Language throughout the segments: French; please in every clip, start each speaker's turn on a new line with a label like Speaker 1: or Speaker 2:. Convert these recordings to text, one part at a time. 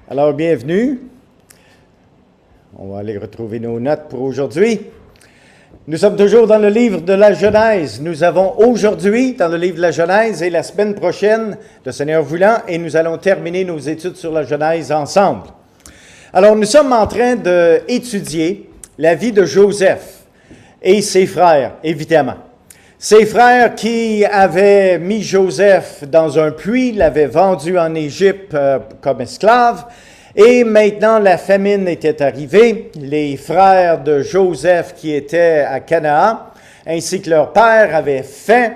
Speaker 1: Alors, bienvenue. On va aller retrouver nos notes pour aujourd'hui. Nous sommes toujours dans le livre de la Genèse. Nous avons aujourd'hui dans le livre de la Genèse et la semaine prochaine, le Seigneur voulant, et nous allons terminer nos études sur la Genèse ensemble. Alors, nous sommes en train d'étudier la vie de Joseph et ses frères, évidemment. Ses frères qui avaient mis Joseph dans un puits, l'avaient vendu en Égypte comme esclave, et maintenant la famine était arrivée. Les frères de Joseph qui étaient à Canaan, ainsi que leur père, avaient faim.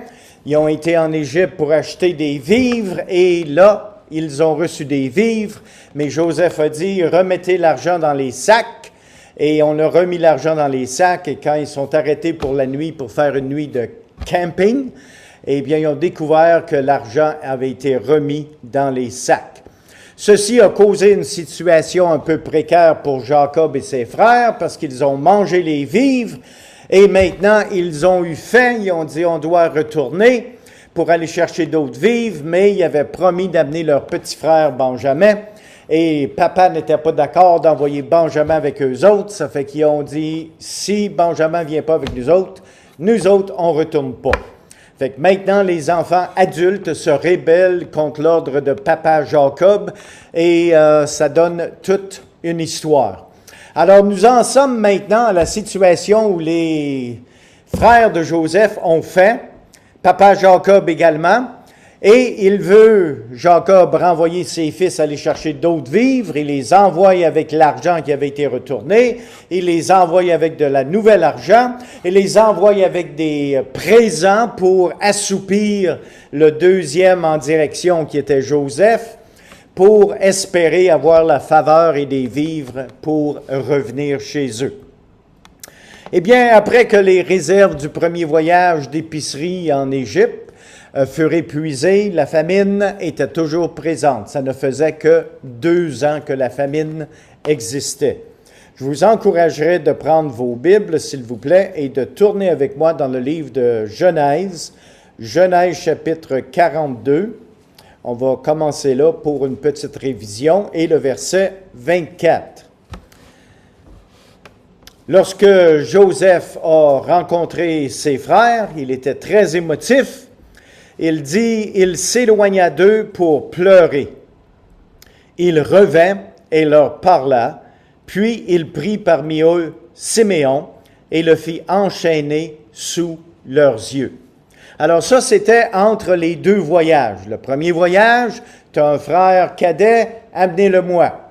Speaker 1: Ils ont été en Égypte pour acheter des vivres, et là, ils ont reçu des vivres, mais Joseph a dit « Remettez l'argent dans les sacs ». Et on a remis l'argent dans les sacs, et quand ils sont arrêtés pour la nuit, pour faire une nuit de camping, eh bien, ils ont découvert que l'argent avait été remis dans les sacs. Ceci a causé une situation un peu précaire pour Jacob et ses frères, parce qu'ils ont mangé les vivres, et maintenant, ils ont eu faim, ils ont dit, on doit retourner pour aller chercher d'autres vivres, mais ils avaient promis d'amener leur petit frère Benjamin, et papa n'était pas d'accord d'envoyer Benjamin avec eux autres. Ça fait qu'ils ont dit, si Benjamin ne vient pas avec nous autres, on ne retourne pas. Fait que maintenant, les enfants adultes se rébellent contre l'ordre de papa Jacob et ça donne toute une histoire. Alors, nous en sommes maintenant à la situation où les frères de Joseph ont faim, papa Jacob également. Et il veut, Jacob, renvoyer ses fils aller chercher d'autres vivres. Il les envoie avec l'argent qui avait été retourné. Il les envoie avec de la nouvelle argent. Il les envoie avec des présents pour assoupir le deuxième en direction qui était Joseph, pour espérer avoir la faveur et des vivres pour revenir chez eux. Eh bien, après que les réserves du premier voyage d'épicerie en Égypte furent épuisées, la famine était toujours présente. Ça ne faisait que 2 ans que la famine existait. Je vous encouragerais de prendre vos Bibles, s'il vous plaît, et de tourner avec moi dans le livre de Genèse, Genèse chapitre 42. On va commencer là pour une petite révision, et le verset 24. Lorsque Joseph a rencontré ses frères, il était très émotif. Il dit, il s'éloigna d'eux pour pleurer. Il revint et leur parla, puis il prit parmi eux Siméon et le fit enchaîner sous leurs yeux. Alors ça, c'était entre les 2 voyages. Le premier voyage, tu as un frère cadet, amenez-le-moi.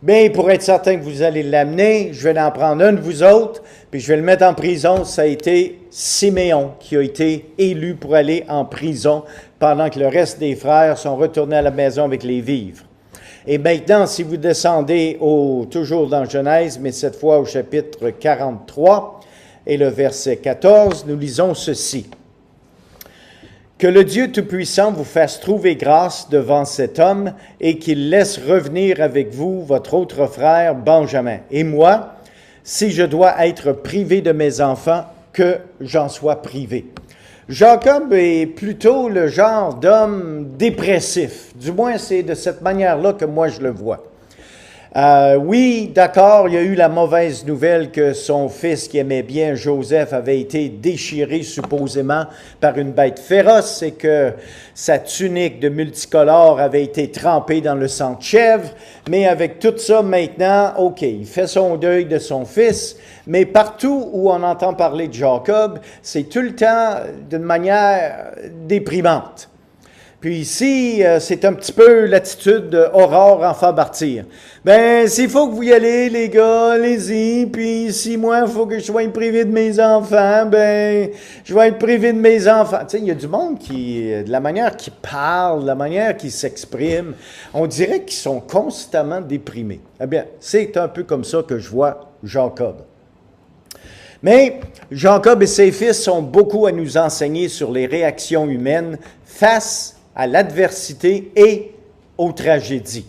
Speaker 1: Bien, pour être certain que vous allez l'amener, je vais en prendre un de vous autres, puis je vais le mettre en prison. Ça a été Siméon qui a été élu pour aller en prison pendant que le reste des frères sont retournés à la maison avec les vivres. Et maintenant, si vous descendez toujours dans Genèse, mais cette fois au chapitre 43 et le verset 14, nous lisons ceci. Que le Dieu Tout-Puissant vous fasse trouver grâce devant cet homme et qu'il laisse revenir avec vous votre autre frère Benjamin. Et moi, si je dois être privé de mes enfants, que j'en sois privé. Jacob est plutôt le genre d'homme dépressif. Du moins, c'est de cette manière-là que moi je le vois. Oui, d'accord, il y a eu la mauvaise nouvelle que son fils qui aimait bien Joseph avait été déchiré supposément par une bête féroce et que sa tunique de multicolore avait été trempée dans le sang de chèvre. Mais avec tout ça maintenant, OK, il fait son deuil de son fils, mais partout où on entend parler de Jacob, c'est tout le temps d'une manière déprimante. Puis ici, c'est un petit peu l'attitude d'Aurore enfant bâtir. Ben, s'il faut que vous y allez, les gars, allez-y. Puis si moi, il faut que je sois privé de mes enfants, ben, je vais être privé de mes enfants. Tu sais, il y a du monde qui, de la manière qu'ils parlent, de la manière qu'ils s'expriment, on dirait qu'ils sont constamment déprimés. Eh bien, c'est un peu comme ça que je vois Jacob. Mais Jacob et ses fils ont beaucoup à nous enseigner sur les réactions humaines face à l'adversité et aux tragédies.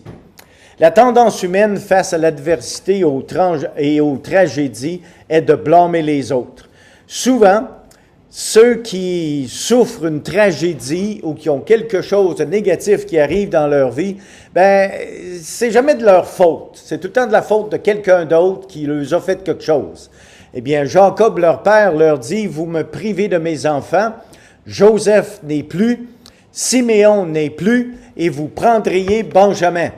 Speaker 1: La tendance humaine face à l'adversité et aux tragédies est de blâmer les autres. Souvent, ceux qui souffrent une tragédie ou qui ont quelque chose de négatif qui arrive dans leur vie, ben, c'est jamais de leur faute. C'est tout le temps de la faute de quelqu'un d'autre qui leur a fait quelque chose. Eh bien, Jacob, leur père, leur dit, vous me privez de mes enfants, Joseph n'est plus, Siméon n'est plus, et vous prendriez Benjamin.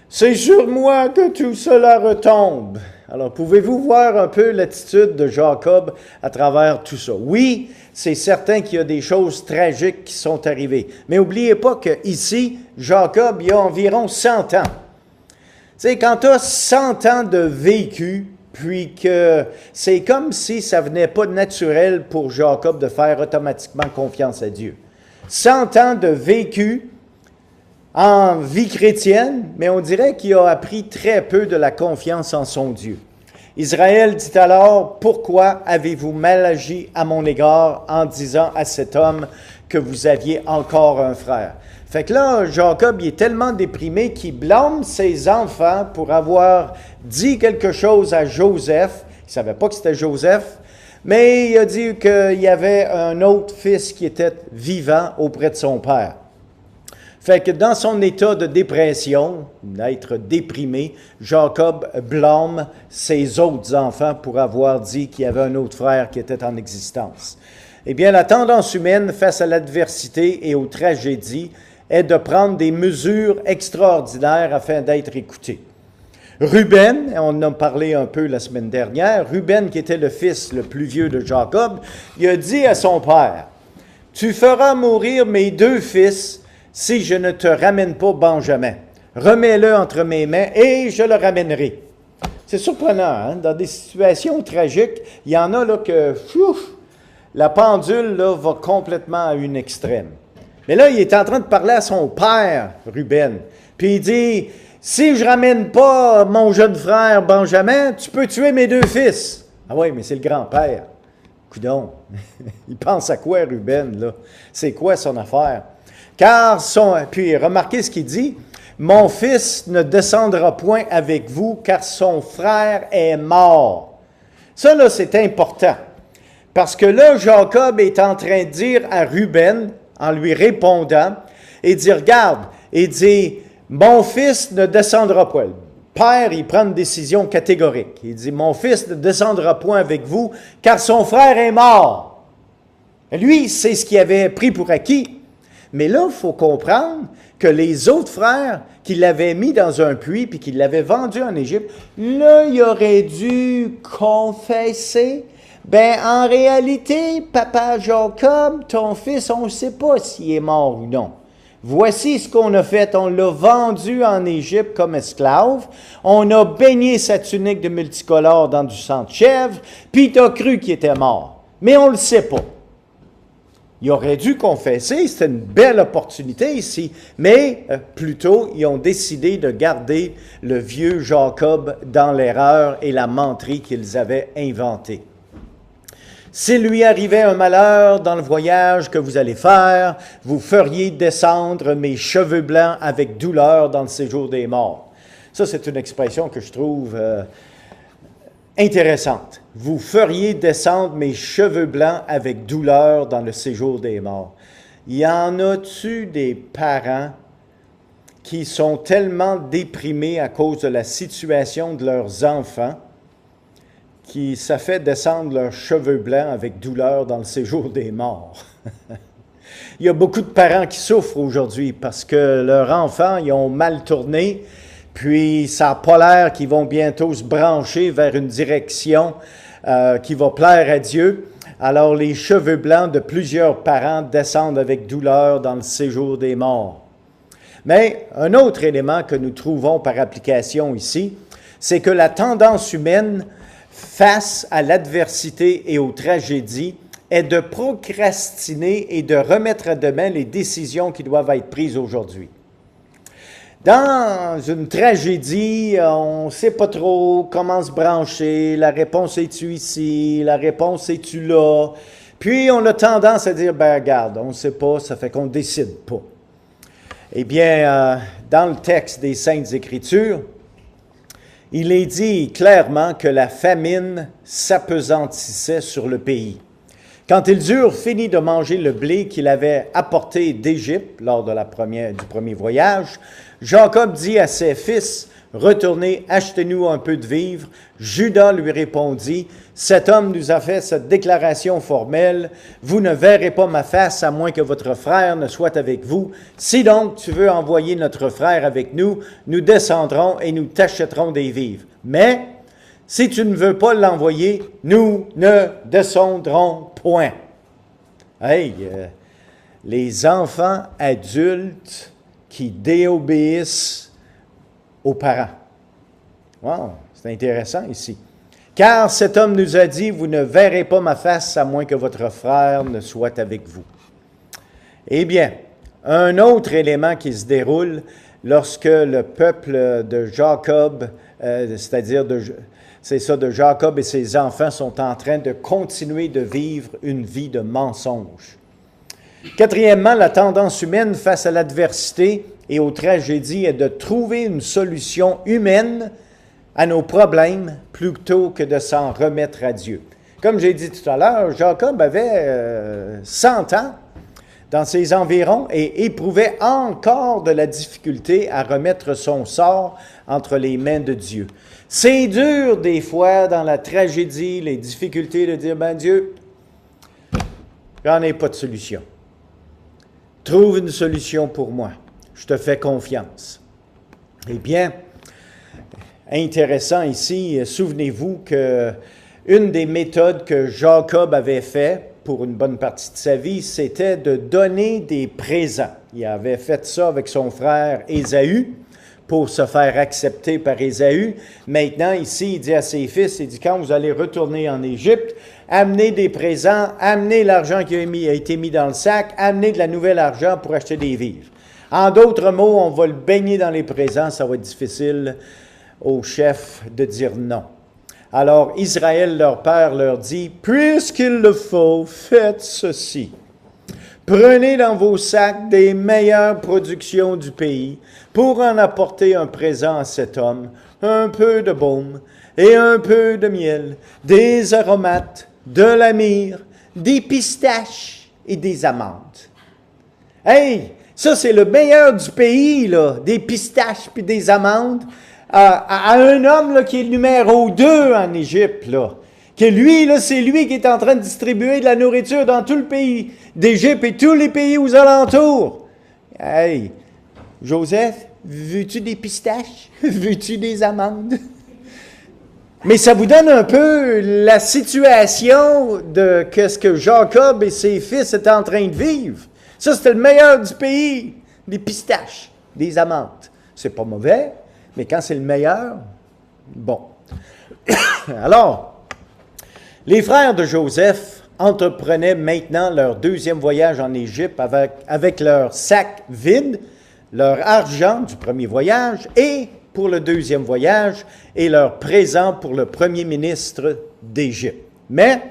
Speaker 1: C'est sur moi que tout cela retombe. Alors, pouvez-vous voir un peu l'attitude de Jacob à travers tout ça? Oui, c'est certain qu'il y a des choses tragiques qui sont arrivées. Mais n'oubliez pas qu'ici, Jacob, il y a environ 100 ans. Tu sais, quand tu as 100 ans de vécu, puis que c'est comme si ça venait pas naturel pour Jacob de faire automatiquement confiance à Dieu. 100 ans de vécu en vie chrétienne, mais on dirait qu'il a appris très peu de la confiance en son Dieu. Israël dit alors, « Pourquoi avez-vous mal agi à mon égard en disant à cet homme que vous aviez encore un frère? » Fait que là, Jacob, il est tellement déprimé qu'il blâme ses enfants pour avoir dit quelque chose à Joseph. Il ne savait pas que c'était Joseph, mais il a dit qu'il y avait un autre fils qui était vivant auprès de son père. Fait que dans son état de dépression, d'être déprimé, Jacob blâme ses autres enfants pour avoir dit qu'il y avait un autre frère qui était en existence. Eh bien, la tendance humaine face à l'adversité et aux tragédies est de prendre des mesures extraordinaires afin d'être écouté. Ruben, on en a parlé un peu la semaine dernière, Ruben qui était le fils le plus vieux de Jacob, il a dit à son père, « Tu feras mourir mes 2 fils si je ne te ramène pas Benjamin. Remets-le entre mes mains et je le ramènerai. » C'est surprenant, hein? Dans des situations tragiques, il y en a là que la pendule là, va complètement à une extrême. Mais là, il est en train de parler à son père, Ruben. Puis il dit, « Si je ne ramène pas mon jeune frère Benjamin, tu peux tuer mes 2 fils. » Ah oui, mais c'est le grand-père. Coudon. Il pense à quoi, Ruben, là? C'est quoi son affaire? Puis remarquez ce qu'il dit, « Mon fils ne descendra point avec vous, car son frère est mort. » Ça, là, c'est important. Parce que là, Jacob est en train de dire à Ruben, en lui répondant, et dit, regarde, il dit, mon fils ne descendra point. Le père, il prend une décision catégorique. Il dit, mon fils ne descendra point avec vous, car son frère est mort. Lui, c'est ce qu'il avait pris pour acquis. Mais là, il faut comprendre que les autres frères qui l'avaient mis dans un puits puis qui l'avaient vendu en Égypte, là, il aurait dû confesser. Ben, en réalité, papa Jacob, ton fils, on ne sait pas s'il est mort ou non. Voici ce qu'on a fait. On l'a vendu en Égypte comme esclave. On a baigné sa tunique de multicolore dans du sang de chèvre, puis tu as cru qu'il était mort. Mais on ne le sait pas. Il aurait dû confesser, c'était une belle opportunité ici, mais plutôt, ils ont décidé de garder le vieux Jacob dans l'erreur et la menterie qu'ils avaient inventée. S'il lui arrivait un malheur dans le voyage que vous allez faire, vous feriez descendre mes cheveux blancs avec douleur dans le séjour des morts. Ça, c'est une expression que je trouve intéressante. Vous feriez descendre mes cheveux blancs avec douleur dans le séjour des morts. Y en a-tu des parents qui sont tellement déprimés à cause de la situation de leurs enfants qui ça fait descendre leurs cheveux blancs avec douleur dans le séjour des morts? Il y a beaucoup de parents qui souffrent aujourd'hui parce que leurs enfants, ils ont mal tourné, puis ça n'a pas l'air qu'ils vont bientôt se brancher vers une direction qui va plaire à Dieu. Alors les cheveux blancs de plusieurs parents descendent avec douleur dans le séjour des morts. Mais un autre élément que nous trouvons par application ici, c'est que la tendance humaine face à l'adversité et aux tragédies est de procrastiner et de remettre à demain les décisions qui doivent être prises aujourd'hui. Dans une tragédie, on ne sait pas trop comment se brancher, la réponse est-tu ici, la réponse est-tu là, puis on a tendance à dire, ben regarde, on ne sait pas, ça fait qu'on ne décide pas. Eh bien, dans le texte des Saintes Écritures, il est dit clairement que la famine s'appesantissait sur le pays. Quand ils eurent fini de manger le blé qu'il avait apporté d'Égypte lors de du premier voyage, Jacob dit à ses fils, « Retournez, achetez-nous un peu de vivres. » Judas lui répondit, « Cet homme nous a fait cette déclaration formelle, « Vous ne verrez pas ma face à moins que votre frère ne soit avec vous. Si donc tu veux envoyer notre frère avec nous, nous descendrons et nous t'achèterons des vivres. Mais si tu ne veux pas l'envoyer, nous ne descendrons point. » Hey, les enfants adultes qui déobéissent aux parents. Wow, c'est intéressant ici. « Car cet homme nous a dit, vous ne verrez pas ma face à moins que votre frère ne soit avec vous. » Eh bien, un autre élément qui se déroule lorsque le peuple de Jacob, c'est-à-dire de Jacob et ses enfants sont en train de continuer de vivre une vie de mensonge. Quatrièmement, la tendance humaine face à l'adversité et aux tragédies est de trouver une solution humaine à nos problèmes plutôt que de s'en remettre à Dieu. Comme j'ai dit tout à l'heure, Jacob avait 100 ans dans ses environs et éprouvait encore de la difficulté à remettre son sort entre les mains de Dieu. C'est dur des fois dans la tragédie, les difficultés de dire, « Ben Dieu, j'en ai pas de solution. Trouve une solution pour moi. Je te fais confiance. » Eh bien, intéressant ici, souvenez-vous que une des méthodes que Jacob avait fait pour une bonne partie de sa vie, c'était de donner des présents. Il avait fait ça avec son frère Ésaü pour se faire accepter par Ésaü. Maintenant, ici, il dit à ses fils, il dit, quand vous allez retourner en Égypte, amenez des présents, amenez l'argent qui a été mis dans le sac, amenez de la nouvelle argent pour acheter des vivres. En d'autres mots, on va le baigner dans les présents, ça va être difficile au chef de dire non. Alors Israël, leur père, leur dit, « Puisqu'il le faut, faites ceci. Prenez dans vos sacs des meilleures productions du pays pour en apporter un présent à cet homme, un peu de baume et un peu de miel, des aromates, de la myrrhe, des pistaches et des amandes. » Hey, ça c'est le meilleur du pays, là, des pistaches puis des amandes. À un homme là, qui est le numéro 2 en Égypte, là, que lui, là, c'est lui qui est en train de distribuer de la nourriture dans tout le pays d'Égypte et tous les pays aux alentours. Hey, Joseph, veux-tu des pistaches? Veux-tu des amandes? Mais ça vous donne un peu la situation de ce que Jacob et ses fils étaient en train de vivre. Ça, c'était le meilleur du pays, des pistaches, des amandes. C'est pas mauvais. Mais quand c'est le meilleur, bon. Alors, les frères de Joseph entreprenaient maintenant leur deuxième voyage en Égypte avec leur sac vide, leur argent du premier voyage et pour le deuxième voyage et leur présent pour le premier ministre d'Égypte. Mais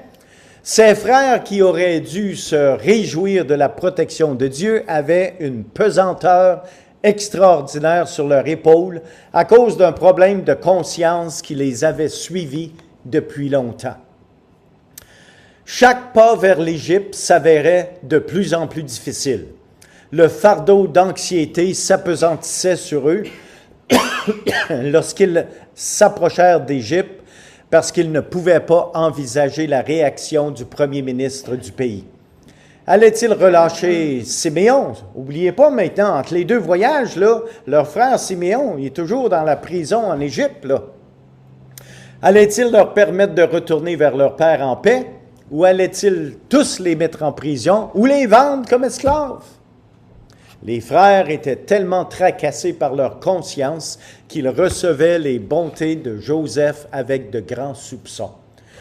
Speaker 1: ces frères qui auraient dû se réjouir de la protection de Dieu avaient une pesanteur extraordinaire sur leur épaule à cause d'un problème de conscience qui les avait suivis depuis longtemps. Chaque pas vers l'Égypte s'avérait de plus en plus difficile. Le fardeau d'anxiété s'appesantissait sur eux lorsqu'ils s'approchèrent d'Égypte parce qu'ils ne pouvaient pas envisager la réaction du premier ministre du pays. Allait-il relâcher Siméon? N'oubliez pas maintenant, entre les deux voyages, là, leur frère Siméon, il est toujours dans la prison en Égypte. Là. Allait-il leur permettre de retourner vers leur père en paix? Ou allait-il tous les mettre en prison ou les vendre comme esclaves? Les frères étaient tellement tracassés par leur conscience qu'ils recevaient les bontés de Joseph avec de grands soupçons.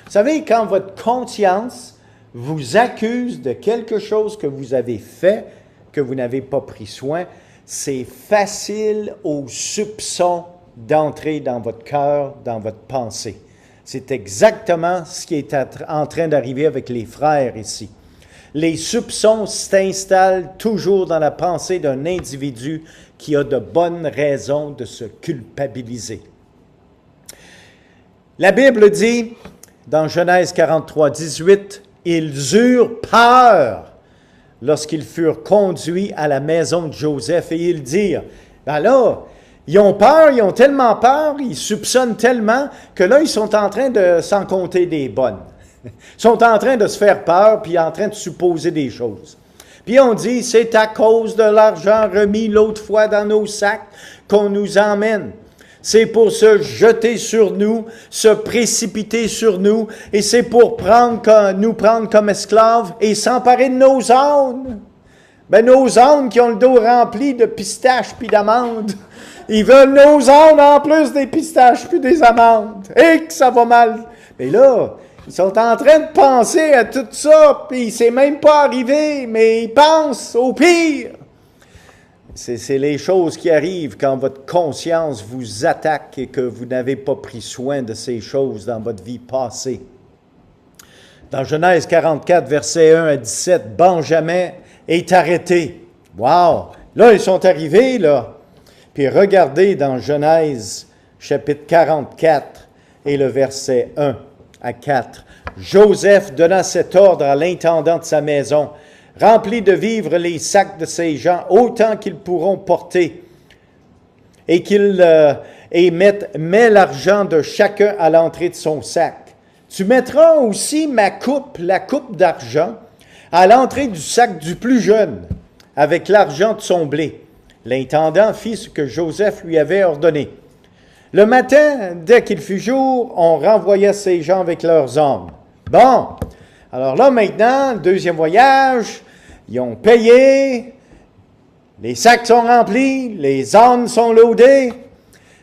Speaker 1: Vous savez, quand votre conscience vous accuse de quelque chose que vous avez fait, que vous n'avez pas pris soin, c'est facile aux soupçons d'entrer dans votre cœur, dans votre pensée. C'est exactement ce qui est en train d'arriver avec les frères ici. Les soupçons s'installent toujours dans la pensée d'un individu qui a de bonnes raisons de se culpabiliser. La Bible dit, dans Genèse 43, 18, Ils eurent peur lorsqu'ils furent conduits à la maison de Joseph et ils dirent, ben là, ils ont peur, ils ont tellement peur, ils soupçonnent tellement que là, ils sont en train de s'en compter des bonnes. Ils sont en train de se faire peur, puis en train de supposer des choses. Puis on dit, c'est à cause de l'argent remis l'autre fois dans nos sacs qu'on nous emmène. C'est pour se jeter sur nous, se précipiter sur nous, et c'est pour nous prendre comme esclaves et s'emparer de nos ânes. Ben, nos ânes qui ont le dos rempli de pistaches puis d'amandes. Ils veulent nos ânes en plus des pistaches puis des amandes. Et que ça va mal. Mais là, ils sont en train de penser à tout ça, puis c'est même pas arrivé, mais ils pensent au pire. C'est les choses qui arrivent quand votre conscience vous attaque et que vous n'avez pas pris soin de ces choses dans votre vie passée. Dans Genèse 44, versets 1 à 17, Benjamin est arrêté. Wow! Là, ils sont arrivés, là. Puis regardez dans Genèse, chapitre 44, et le verset 1 à 4. Joseph donna cet ordre à l'intendant de sa maison. Remplis de vivres les sacs de ces gens autant qu'ils pourront porter, et mets l'argent de chacun à l'entrée de son sac. Tu mettras aussi ma coupe, la coupe d'argent, à l'entrée du sac du plus jeune, avec l'argent de son blé. L'intendant fit ce que Joseph lui avait ordonné. Le matin, dès qu'il fut jour, on renvoya ces gens avec leurs armes. Bon, alors là maintenant, deuxième voyage, ils ont payé, les sacs sont remplis, les ânes sont loadés,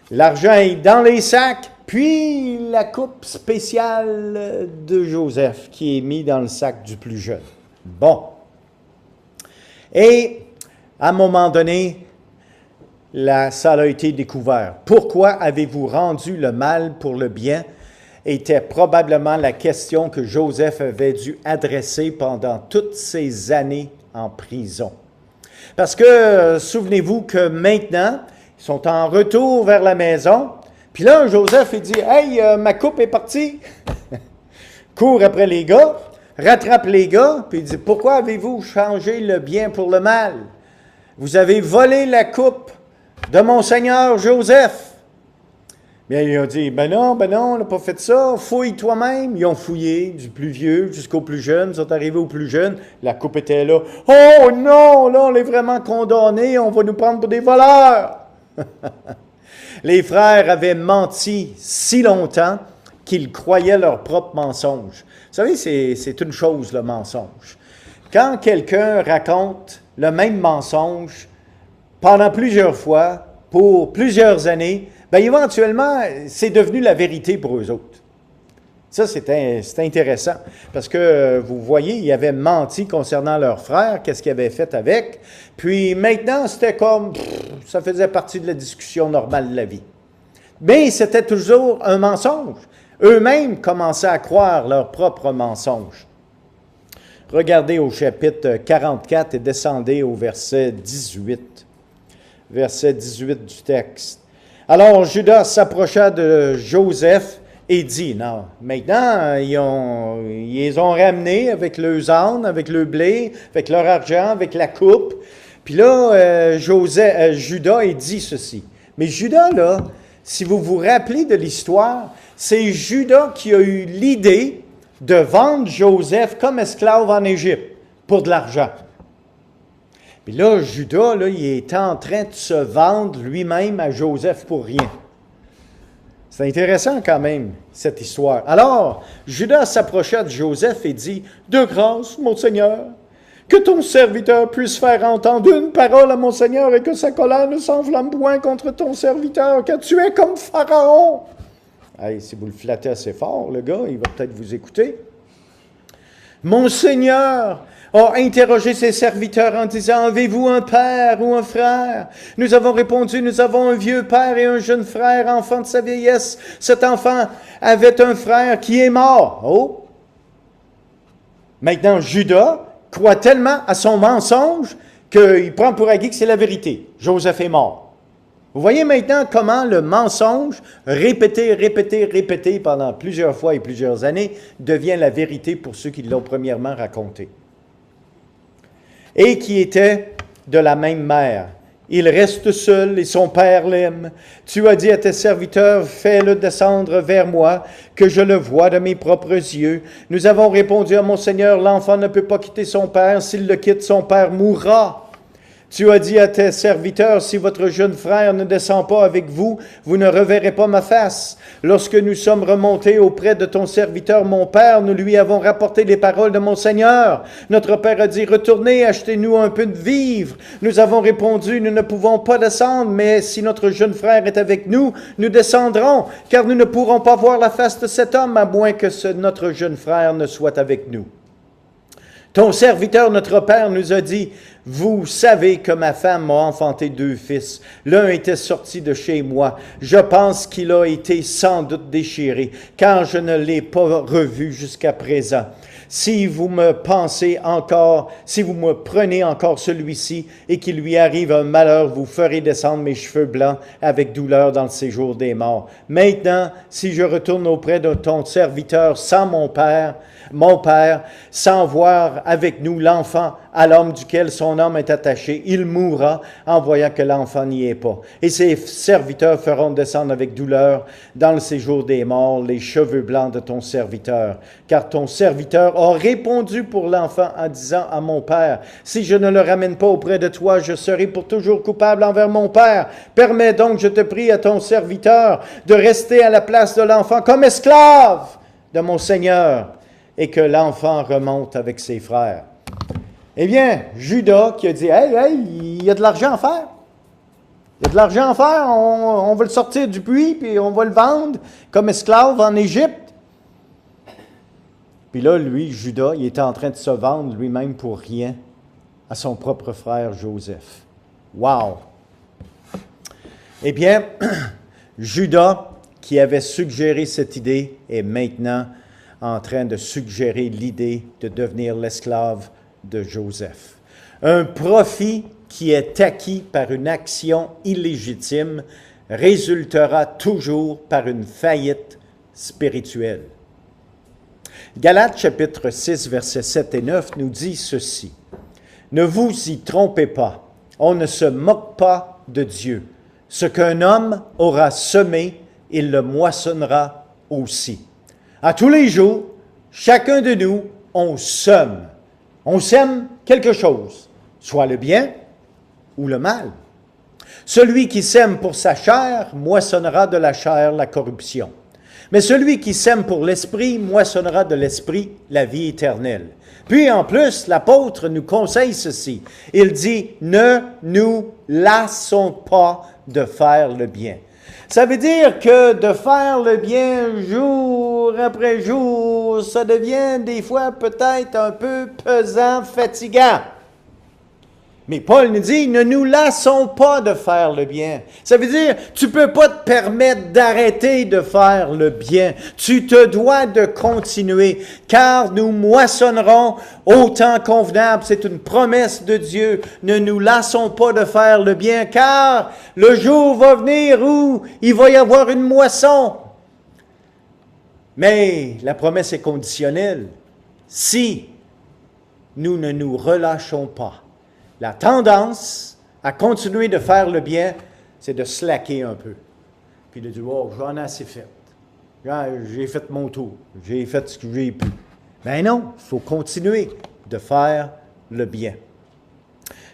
Speaker 1: l'argent est dans les sacs, puis la coupe spéciale de Joseph qui est mise dans le sac du plus jeune. Bon. Et à un moment donné, ça a été découvert. Pourquoi avez-vous rendu le mal pour le bien? Était probablement la question que Joseph avait dû adresser pendant toutes ces années en prison. Parce que, souvenez-vous que maintenant, ils sont en retour vers la maison, puis là, Joseph, il dit, « Hey, ma coupe est partie! » Court après les gars, rattrape les gars, puis il dit, « Pourquoi avez-vous changé le bien pour le mal? Vous avez volé la coupe de mon seigneur Joseph. » Bien, ils ont dit, ben non, on n'a pas fait ça, fouille toi-même. Ils ont fouillé, du plus vieux jusqu'au plus jeune, ils sont arrivés au plus jeune, la coupe était là. Oh non, là, on est vraiment condamnés, on va nous prendre pour des voleurs. Les frères avaient menti si longtemps qu'ils croyaient leur propre mensonge. Vous savez, c'est une chose, le mensonge. Quand quelqu'un raconte le même mensonge pendant plusieurs fois, pour plusieurs années, bien, éventuellement, c'est devenu la vérité pour eux autres. Ça, c'est intéressant, parce que, vous voyez, ils avaient menti concernant leur frère, qu'est-ce qu'ils avaient fait avec, puis maintenant, c'était comme, ça faisait partie de la discussion normale de la vie. Mais c'était toujours un mensonge. Eux-mêmes commençaient à croire leur propre mensonge. Regardez au chapitre 44 et descendez au verset 18. Verset 18 du texte. Alors Judas s'approcha de Joseph et dit, non, maintenant, ils les ont ramenés avec leurs ânes, avec le blé, avec leur argent, avec la coupe. Puis là, Judas a dit ceci. Mais Judas, là, si vous vous rappelez de l'histoire, c'est Judas qui a eu l'idée de vendre Joseph comme esclave en Égypte pour de l'argent. Puis là, Judas, là, il est en train de se vendre lui-même à Joseph pour rien. C'est intéressant quand même, cette histoire. Alors, Judas s'approcha de Joseph et dit, « De grâce, mon Seigneur, que ton serviteur puisse faire entendre une parole à mon Seigneur et que sa colère ne s'enflamme point contre ton serviteur, car tu es comme Pharaon. » Hey, si vous le flattez assez fort, le gars, il va peut-être vous écouter. « Mon Seigneur a interrogé ses serviteurs en disant, « Avez-vous un père ou un frère? » Nous avons répondu, « Nous avons un vieux père et un jeune frère, enfant de sa vieillesse. Cet enfant avait un frère qui est mort. » Oh! Maintenant, Judas croit tellement à son mensonge qu'il prend pour acquis que c'est la vérité. Joseph est mort. Vous voyez maintenant comment le mensonge, répété pendant plusieurs fois et plusieurs années, devient la vérité pour ceux qui l'ont premièrement raconté. Et qui était de la même mère. Il reste seul et son père l'aime. Tu as dit à tes serviteurs, fais-le descendre vers moi, que je le voie de mes propres yeux. Nous avons répondu à mon Seigneur, l'enfant ne peut pas quitter son père. S'il le quitte, son père mourra. Tu as dit à tes serviteurs, si votre jeune frère ne descend pas avec vous, vous ne reverrez pas ma face. Lorsque nous sommes remontés auprès de ton serviteur, mon père, nous lui avons rapporté les paroles de mon Seigneur. Notre père a dit, retournez, achetez-nous un peu de vivres. Nous avons répondu, nous ne pouvons pas descendre, mais si notre jeune frère est avec nous, nous descendrons, car nous ne pourrons pas voir la face de cet homme, à moins que notre jeune frère ne soit avec nous. Ton serviteur, notre père, nous a dit, vous savez que ma femme m'a enfanté 2 fils. L'un était sorti de chez moi. Je pense qu'il a été sans doute déchiré, car je ne l'ai pas revu jusqu'à présent. Si vous me prenez encore celui-ci et qu'il lui arrive un malheur, vous ferez descendre mes cheveux blancs avec douleur dans le séjour des morts. Maintenant, si je retourne auprès de ton serviteur sans mon père, sans voir avec nous l'enfant à l'homme duquel son âme est attachée, il mourra en voyant que l'enfant n'y est pas. Et ses serviteurs feront descendre avec douleur dans le séjour des morts les cheveux blancs de ton serviteur. Car ton serviteur a répondu pour l'enfant en disant à mon père, si je ne le ramène pas auprès de toi, je serai pour toujours coupable envers mon père. Permets donc, je te prie, à ton serviteur de rester à la place de l'enfant comme esclave de mon Seigneur, et que l'enfant remonte avec ses frères. Eh bien, Judas qui a dit, hey, il y a de l'argent à faire. Il y a de l'argent à faire, on va le sortir du puits, puis on va le vendre comme esclave en Égypte. Puis là, lui, Judas, il était en train de se vendre lui-même pour rien à son propre frère Joseph. Wow! Eh bien, Judas, qui avait suggéré cette idée, est maintenant en train de suggérer l'idée de devenir l'esclave de Joseph. Un profit qui est acquis par une action illégitime résultera toujours par une faillite spirituelle. Galates chapitre 6, versets 7 et 9 nous dit ceci. « Ne vous y trompez pas, on ne se moque pas de Dieu. Ce qu'un homme aura semé, il le moissonnera aussi. » À tous les jours, chacun de nous, on sème. On sème quelque chose, soit le bien ou le mal. Celui qui sème pour sa chair moissonnera de la chair la corruption. Mais celui qui sème pour l'esprit moissonnera de l'esprit la vie éternelle. Puis en plus, l'apôtre nous conseille ceci. Il dit, ne nous lassons pas de faire le bien. Ça veut dire que de faire le bien jour après jour, ça devient des fois peut-être un peu pesant, fatigant. Mais Paul nous dit, ne nous lassons pas de faire le bien. Ça veut dire, tu ne peux pas te permettre d'arrêter de faire le bien. Tu te dois de continuer, car nous moissonnerons au temps convenable. C'est une promesse de Dieu. Ne nous lassons pas de faire le bien, car le jour va venir où il va y avoir une moisson. Mais la promesse est conditionnelle. Si nous ne nous relâchons pas, la tendance à continuer de faire le bien, c'est de slacker un peu. Puis de dire, oh, j'en ai assez fait. J'ai fait mon tour. J'ai fait ce que j'ai pu. Ben non, il faut continuer de faire le bien.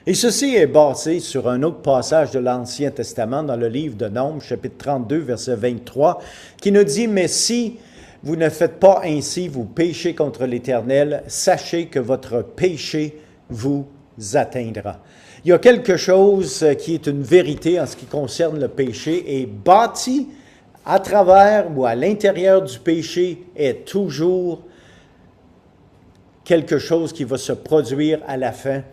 Speaker 1: Et ceci est basé sur un autre passage de l'Ancien Testament dans le livre de Nombres, chapitre 32, verset 23, qui nous dit, « Mais si vous ne faites pas ainsi, vous péchez contre l'Éternel, sachez que votre péché vous atteindra. » Il y a quelque chose qui est une vérité en ce qui concerne le péché, et bâti à travers ou à l'intérieur du péché est toujours quelque chose qui va se produire à la fin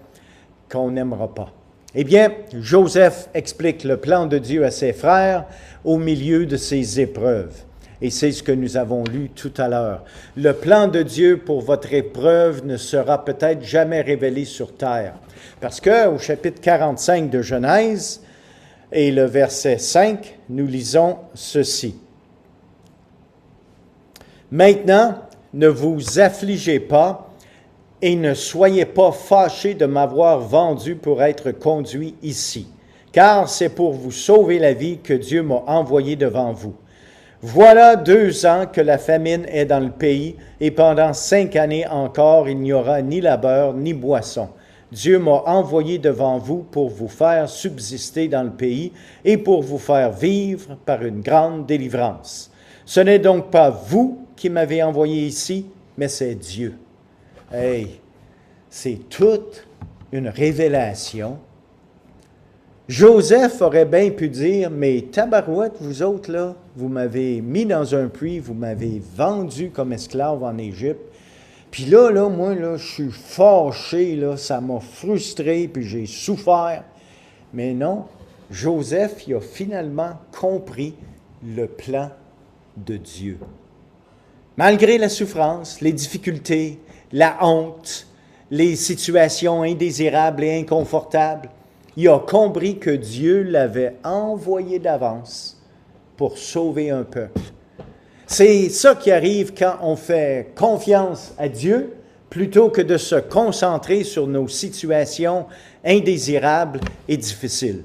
Speaker 1: qu'on n'aimera pas. Eh bien, Joseph explique le plan de Dieu à ses frères au milieu de ses épreuves. Et c'est ce que nous avons lu tout à l'heure. Le plan de Dieu pour votre épreuve ne sera peut-être jamais révélé sur terre. Parce qu'au chapitre 45 de Genèse, et le verset 5, nous lisons ceci. Maintenant, ne vous affligez pas et ne soyez pas fâchés de m'avoir vendu pour être conduit ici, car c'est pour vous sauver la vie que Dieu m'a envoyé devant vous. Voilà 2 ans que la famine est dans le pays, et pendant 5 années encore, il n'y aura ni labeur ni boisson. Dieu m'a envoyé devant vous pour vous faire subsister dans le pays et pour vous faire vivre par une grande délivrance. Ce n'est donc pas vous qui m'avez envoyé ici, mais c'est Dieu. Hey, c'est toute une révélation. Joseph aurait bien pu dire, mais tabarouette, vous autres, là, vous m'avez mis dans un puits, vous m'avez vendu comme esclave en Égypte. Puis là, moi, je suis fâché, là, ça m'a frustré, puis j'ai souffert. Mais non, Joseph, il a finalement compris le plan de Dieu. Malgré la souffrance, les difficultés, la honte, les situations indésirables et inconfortables, il a compris que Dieu l'avait envoyé d'avance pour sauver un peuple. C'est ça qui arrive quand on fait confiance à Dieu plutôt que de se concentrer sur nos situations indésirables et difficiles.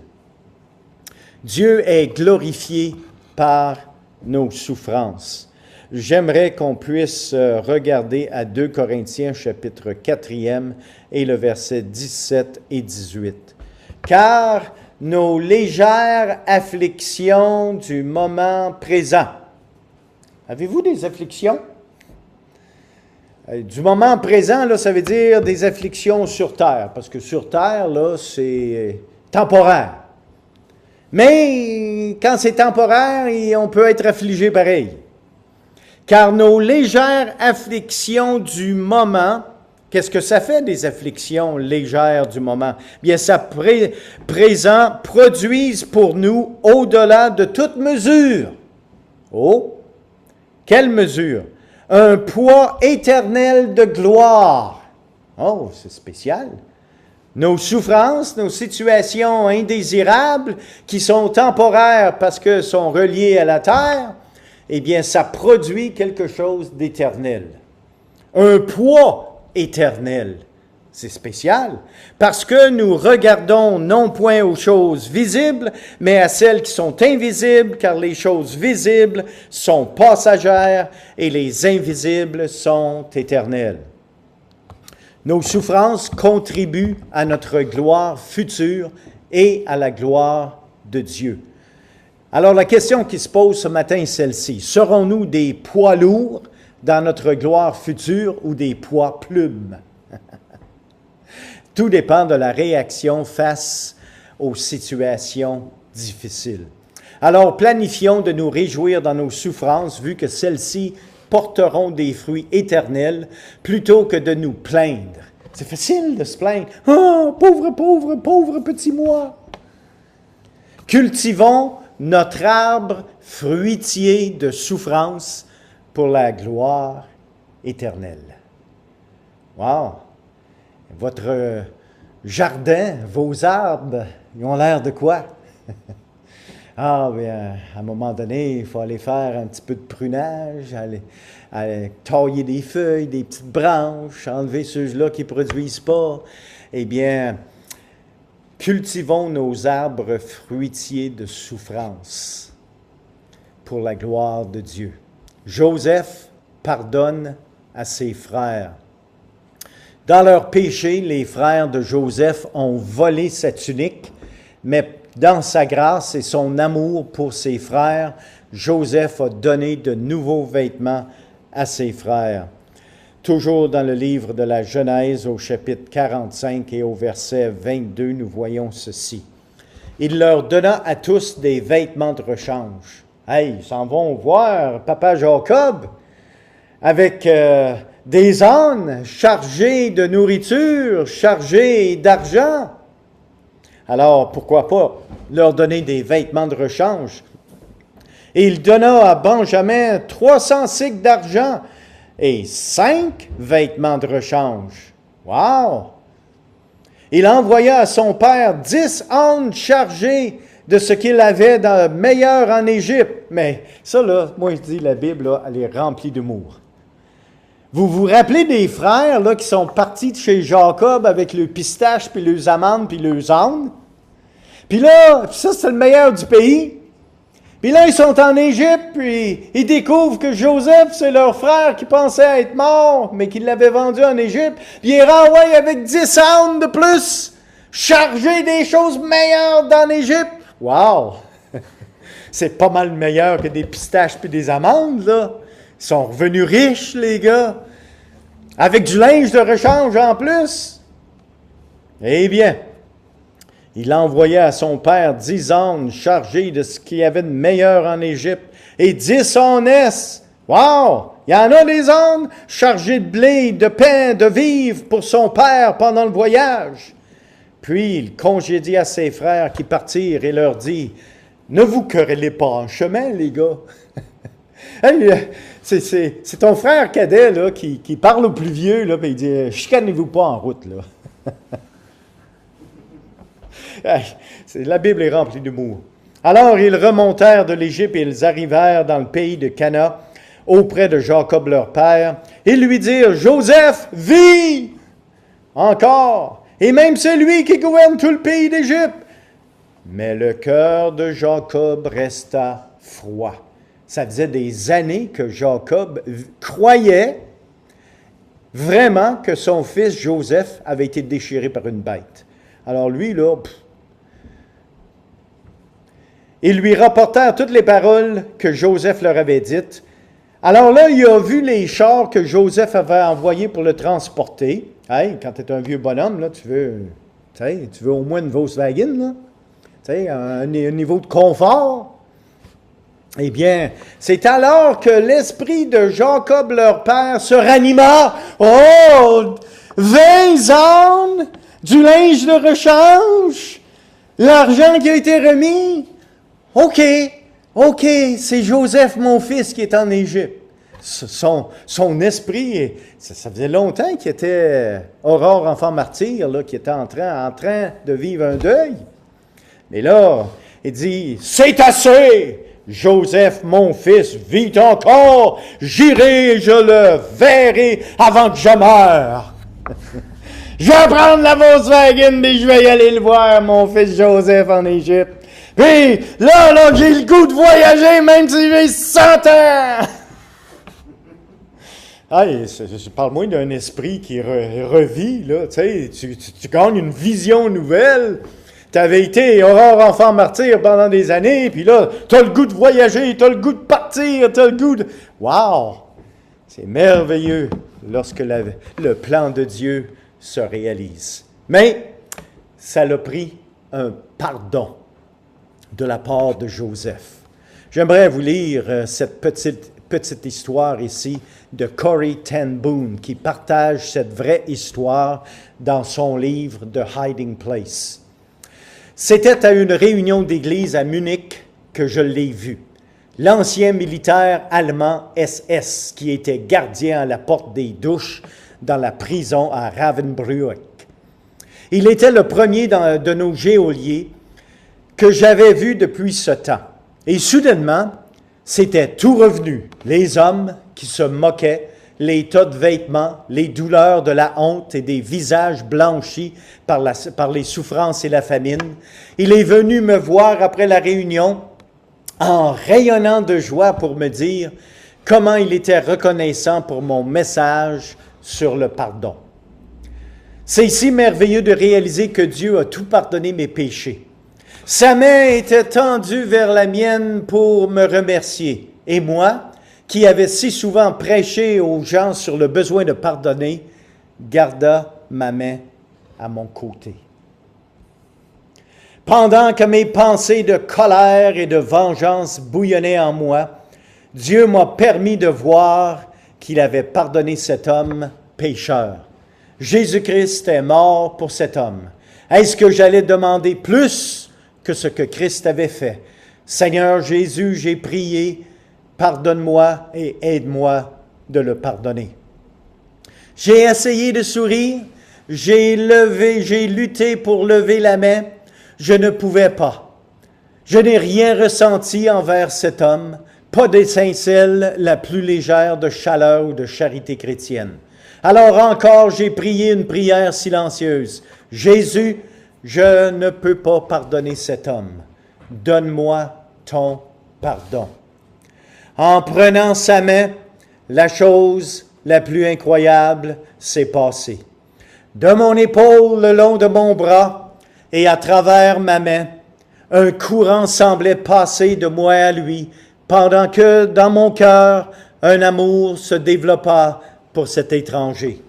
Speaker 1: Dieu est glorifié par nos souffrances. J'aimerais qu'on puisse regarder à 2 Corinthiens chapitre 4e et le verset 17 et 18. Car nos légères afflictions du moment présent. Avez-vous des afflictions? Du moment présent, là, ça veut dire des afflictions sur terre, parce que sur terre, là, c'est temporaire. Mais quand c'est temporaire, on peut être affligé pareil. Car nos légères afflictions du moment, qu'est-ce que ça fait des afflictions légères du moment? Bien, ça présent produisent pour nous au-delà de toute mesure. Oh! Quelle mesure? Un poids éternel de gloire. Oh, c'est spécial. Nos souffrances, nos situations indésirables qui sont temporaires parce qu'elles sont reliées à la terre, eh bien, ça produit quelque chose d'éternel. Un poids éternel. C'est spécial, parce que nous regardons non point aux choses visibles, mais à celles qui sont invisibles, car les choses visibles sont passagères et les invisibles sont éternelles. Nos souffrances contribuent à notre gloire future et à la gloire de Dieu. Alors la question qui se pose ce matin est celle-ci. Serons-nous des poids lourds dans notre gloire future ou des poids plumes? Tout dépend de la réaction face aux situations difficiles. Alors, planifions de nous réjouir dans nos souffrances, vu que celles-ci porteront des fruits éternels, plutôt que de nous plaindre. C'est facile de se plaindre. « Oh, pauvre petit moi! » Cultivons notre arbre fruitier de souffrance pour la gloire éternelle. Wow! Votre jardin, vos arbres, ils ont l'air de quoi? Ah, bien, à un moment donné, il faut aller faire un petit peu de prunage, aller tailler des feuilles, des petites branches, enlever ceux-là qui ne produisent pas. Eh bien, cultivons nos arbres fruitiers de souffrance pour la gloire de Dieu. Joseph pardonne à ses frères. Dans leur péché, les frères de Joseph ont volé sa tunique, mais dans sa grâce et son amour pour ses frères, Joseph a donné de nouveaux vêtements à ses frères. Toujours dans le livre de la Genèse, au chapitre 45 et au verset 22, nous voyons ceci. Il leur donna à tous des vêtements de rechange. Hey, ils s'en vont voir papa Jacob avec des ânes chargés de nourriture, chargés d'argent. Alors, pourquoi pas leur donner des vêtements de rechange? Et il donna à Benjamin 300 sicles d'argent et 5 vêtements de rechange. Wow! Il envoya à son père 10 ânes chargés de ce qu'il avait de meilleur en Égypte. Mais ça, là, moi je dis, la Bible, là, elle est remplie d'humour. Vous vous rappelez des frères là, qui sont partis de chez Jacob avec le pistache, puis les amandes, puis les ânes? Puis là, ça c'est le meilleur du pays. Puis là, ils sont en Égypte, puis ils découvrent que Joseph, c'est leur frère qui pensait être mort, mais qui l'avait vendu en Égypte. Puis il renvoie avec 10 ânes de plus, chargés des choses meilleures dans l'Égypte. Wow! C'est pas mal meilleur que des pistaches puis des amandes, là. Ils sont revenus riches, les gars. Avec du linge de rechange en plus. Eh bien, il envoya à son père 10 ânes chargés de ce qu'il y avait de meilleur en Égypte et 10 ânesses. Wow! Il y en a des ânes chargés de blé, de pain, de vivres pour son père pendant le voyage. Puis il congédia ses frères qui partirent et leur dit, « Ne vous querellez pas en chemin, les gars. » Hey, c'est ton frère cadet là, qui parle au plus vieux, là, puis il dit « Chicanez-vous pas en route. » là. La Bible est remplie d'humour. Alors ils remontèrent de l'Égypte et ils arrivèrent dans le pays de Cana, auprès de Jacob leur père. Ils lui dirent, « Joseph vit encore, et même c'est lui qui gouverne tout le pays d'Égypte. » Mais le cœur de Jacob resta froid. Ça faisait des années que Jacob croyait vraiment que son fils Joseph avait été déchiré par une bête. Alors lui, là, ils lui rapportèrent toutes les paroles que Joseph leur avait dites. Alors là, il a vu les chars que Joseph avait envoyés pour le transporter. Hey, quand tu es un vieux bonhomme, là, tu veux au moins une Volkswagen, là. Tu sais, un niveau de confort. Eh bien, c'est alors que l'esprit de Jacob, leur père, se ranima. Oh! 20 ânes, du linge de rechange, l'argent qui a été remis. OK, c'est Joseph, mon fils, qui est en Égypte. Son esprit, ça faisait longtemps qu'il était Aurore, enfant martyr, là, qui était en train de vivre un deuil. Mais là, il dit, « C'est assez! Joseph, mon fils, vit encore. J'irai et je le verrai avant que je meure. Je vais prendre la Volkswagen et je vais y aller le voir, mon fils Joseph, en Égypte. Puis là, j'ai le goût de voyager, même si j'ai 100 ans. » Hey, parle-moi d'un esprit qui revit, là. Tu gagnes une vision nouvelle. Tu avais été Aurore, enfant martyr pendant des années, puis là, tu as le goût de voyager, tu as le goût de partir, tu as le goût de... Wow! C'est merveilleux lorsque le plan de Dieu se réalise. Mais, ça l'a pris un pardon de la part de Joseph. J'aimerais vous lire cette petite histoire ici de Corrie ten Boom, qui partage cette vraie histoire dans son livre « The Hiding Place ». C'était à une réunion d'église à Munich que je l'ai vu. L'ancien militaire allemand SS qui était gardien à la porte des douches dans la prison à Ravensbrück. Il était le premier de nos geôliers que j'avais vu depuis ce temps. Et soudainement, c'était tout revenu. Les hommes qui se moquaient, les tas de vêtements, les douleurs de la honte et des visages blanchis par les souffrances et la famine. Il est venu me voir après la réunion en rayonnant de joie pour me dire comment il était reconnaissant pour mon message sur le pardon. C'est si merveilleux de réaliser que Dieu a tout pardonné mes péchés. Sa main était tendue vers la mienne pour me remercier. Et moi, qui avait si souvent prêché aux gens sur le besoin de pardonner, garda ma main à mon côté. Pendant que mes pensées de colère et de vengeance bouillonnaient en moi, Dieu m'a permis de voir qu'il avait pardonné cet homme pécheur. Jésus-Christ est mort pour cet homme. Est-ce que j'allais demander plus que ce que Christ avait fait? Seigneur Jésus, j'ai prié, pardonne-moi et aide-moi de le pardonner. J'ai essayé de sourire, j'ai lutté pour lever la main, je ne pouvais pas. Je n'ai rien ressenti envers cet homme, pas d'étincelle la plus légère de chaleur ou de charité chrétienne. Alors encore, j'ai prié une prière silencieuse. Jésus, je ne peux pas pardonner cet homme. Donne-moi ton pardon. En prenant sa main, la chose la plus incroyable s'est passée. De mon épaule, le long de mon bras et à travers ma main, un courant semblait passer de moi à lui, pendant que dans mon cœur, un amour se développa pour cet étranger.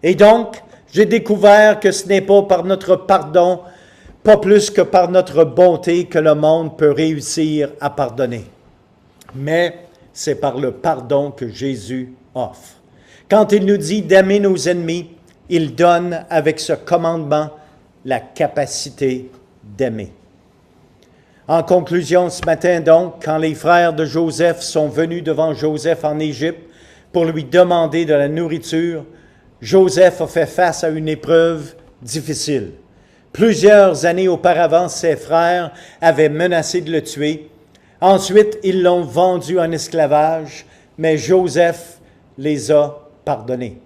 Speaker 1: Et donc, j'ai découvert que ce n'est pas par notre pardon, pas plus que par notre bonté que le monde peut réussir à pardonner. Mais c'est par le pardon que Jésus offre. Quand il nous dit d'aimer nos ennemis, il donne avec ce commandement la capacité d'aimer. En conclusion, ce matin donc, quand les frères de Joseph sont venus devant Joseph en Égypte pour lui demander de la nourriture, Joseph a fait face à une épreuve difficile. Plusieurs années auparavant, ses frères avaient menacé de le tuer. Ensuite, ils l'ont vendu en esclavage, mais Joseph les a pardonnés.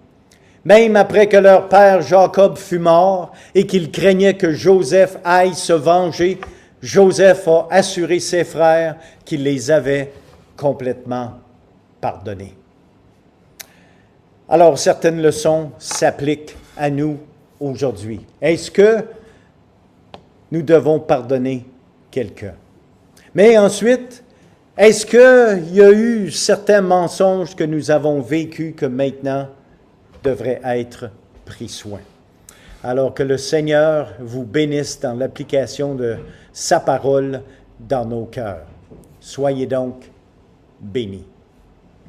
Speaker 1: Même après que leur père Jacob fut mort et qu'il craignait que Joseph aille se venger, Joseph a assuré ses frères qu'il les avait complètement pardonnés. Alors, certaines leçons s'appliquent à nous aujourd'hui. Est-ce que nous devons pardonner quelqu'un? Mais ensuite, est-ce qu'il y a eu certains mensonges que nous avons vécus que maintenant devraient être pris soin? Alors que le Seigneur vous bénisse dans l'application de sa parole dans nos cœurs. Soyez donc bénis.